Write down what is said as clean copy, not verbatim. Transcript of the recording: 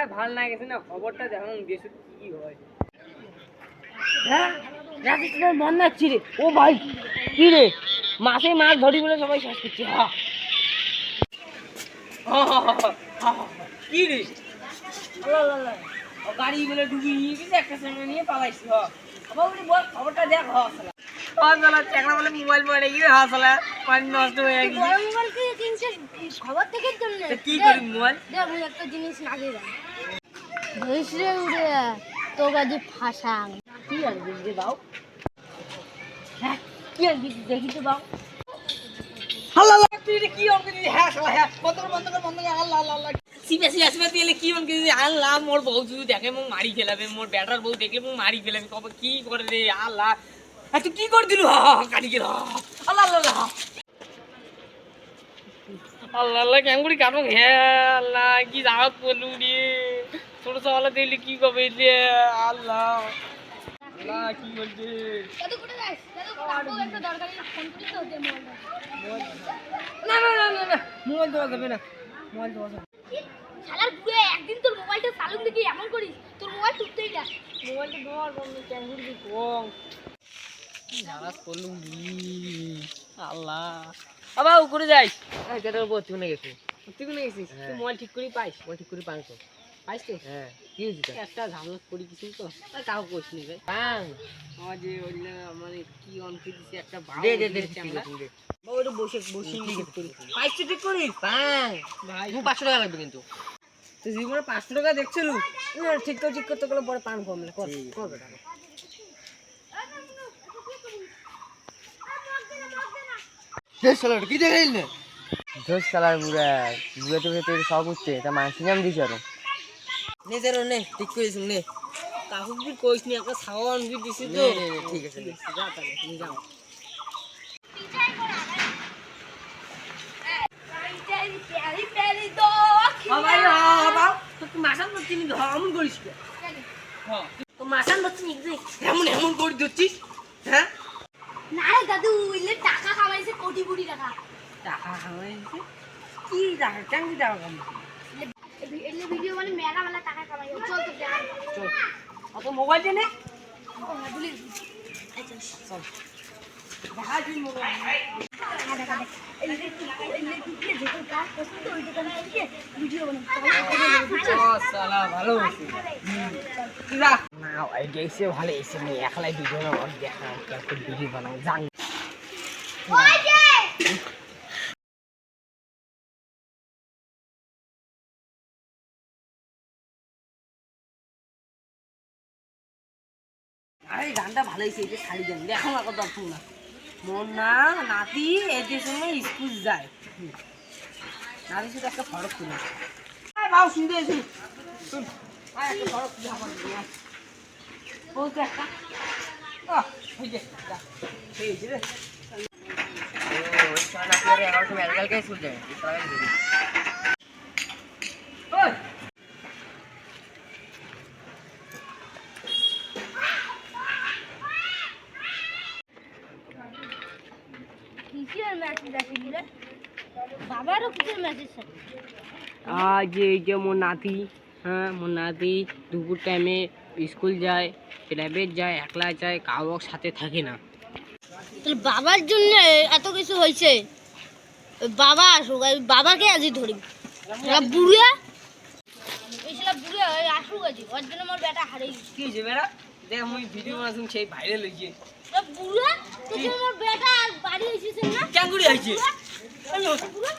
মাথায় ভাল না গেছে না, খবরটা যেমন দেশে কি হয়। হ্যাঁ রাজস্থানের বন্যা হচ্ছে রে। ও ভাই কি রে, মাছে মাছ ধরি বলে সবাই শেষ করছে। কি রে, গাড়ি গুলো ডুবিয়ে নিয়ে গেছে, একটা সঙ্গে নিয়ে পালাইছি। বল খবরটা দেখ। চেকড়া বলে মোবাইল পড়ে গিয়ে হাসলা পানি নষ্ট হয়ে গেছে। মোবাইল কিনছিস খবর থেকে জন্য? কি করি মোবাইল দেখ একটা জিনিস লাগে ধরিস রে উড়ে তো গাজি ফাঁসাং। কি আর বুঝতে বাউ? হ্যাঁ কি আর বুঝতে দেখি তো বাউ। আল্লাহ আল্লাহ, তুই কি অঙ্ক দিলি? হ্যাঁ শালা, হ্যাঁ বন্ধ কর আল্লাহ আল্লাহ আল্লাহ। সিপে দিলে কি অঙ্ক দিলি? আল্লাহ, মোর বউ যদি দেখে মোক মারি ফেলাবে, মোর বেটার বউ দেখলে মোক মারি ফেলাবে। কবে কি করে রে আল্লাহ, তুই কি করে দিলু? কাটি গেল। আল্লাহ আল্লাহ আল্লাহ আল্লাহ আল্লাহ, কেমন করে কাটো? হ্যাঁ আল্লাহ, কি জাগাত পড়লু রে। ছোট সওয়ালা দেখলে কি কবে রে আল্লাহ আল্লাহ, কি বলছে? দাদু কোথায় যাস? দাদু একটা দরকারি ফোন করিস তো দে মোবাইল। না না না না, মোবাইল দেওয়া যাবে না, মোবাইল দেওয়া যাবে। শালার বুড়ে একদিন তোর মোবাইলটা চালু দেখি এমন করিস, তোর মোবাইল টুকতেই না। মোবাইলটা দেওয়ার বন্ধ কেন করবি কম? কি জাগাত পড়লু রে আল্লাহ। আবার উপরে যাই। তোর বউ তুই গেছি। তুই কোনে গেছিস? তুই মোবাইল ঠিক করি পাইস? মোবাইল ঠিক করে পাঁচশো। পাইস তো? হ্যাঁ কি হয়েছে? একটা ঝামেলা পড়ে গেছিস তো, কাউকে কইস নি রে। পাং আমার যে ওই মানে কি অনকে দিছে একটা বাউ দে দে দে চ্যাংড়া। দে। বাবা একটু বসে ঠিক করি। পাইস তো ঠিক করি পাং ভাই। তুমি 500 টাকা লাগবে কিন্তু। তুই জীবনে 500 টাকা দেখছিলু? না ঠিক করতে গেলে পরে পান কমলে কর কর বেটা। শেষ সালার কি দেখাইল না? দোষ সালার বুড়া বুড়া তো ভেতরে সব উঠছে, তা মানসি নাম দিছ আর নে জেরো নে, ঠিক করিস নে। কাকুক কি কইস নি, একটা ছাওয়া অনকে দিছি তো। নে, ঠিক আছে, যা তাহলে তুমি যাও। বাবাই বাবা, তুই মাসান নচ্ছি নি এমন করিস কে? হ্যাঁ তো মাসান নচ্ছি নি এমন করে দিচ্ছিস? হ্যাঁ না রে দাদু, ইলে টাকা কামাইছে কোটি টাকা। টাকা কামাইছে? কি টাকা? কেন কি টাকা কামাইছে? এলে ভিডিও মানে মেলা টাকা কামাই। চল তো দেখা। চল অত মোবাইল দে নে। ও হ্যাঁ ভুলে গেছি। আচ্ছা চল দেখা দিন মোবাইল। দেখা এলে তুই যেটা কাজ করছিস তো ওই দোকানে গিয়ে ভিডিও বানাই। ও সালা ভালো হইছে। তুই যা না, ওই গেছে ভালো এসে নি একলাই ভিডিও না ওর দেখা একটা ভিডিও বানাও জান। ওই যে আরে গানটা ভালো হয়েছে, এটা শাড়ি দেন দেখো না কত দরকার না। মন না নাতি এদের সঙ্গে স্কুল যায়, নাতির সাথে একটা ফরক তুলে বাবু শুনতে এসি শুন। একটা ফরক তুলে আমার বলতে একটা এই যে রে ওই সালা কি রে আমার তো মেডিকেল কেস উঠে ওই কিসের মেসেজ আছে রে? বাবারও কিসের মেসেজ আছে? আজ এই যে মোর নাতি, হ্যাঁ মোর নাতি দুপুর টাইমে স্কুল যায়, প্রাইভেট যায়, একলা যায়, কারোর সাথে থাকে না। তাহলে বাবার জন্য এত কিছু হয়েছে। বাবা আসুক, বাবাকে আজই ধরি। বুড়িয়া এইসব বুড়িয়া আসুক আজই, ওর জন্য আমার বেটা হারিয়ে গেছে। কি হয়েছে বেড়া? দেখ আমি ভিডিও বানাচ্ছি, সেই ভাইরাল হয়েছে। বুড়িয়া তুই আমার বেটা আর বাড়ি এসেছে না? কেন করে হয়েছে? বুড়িয়া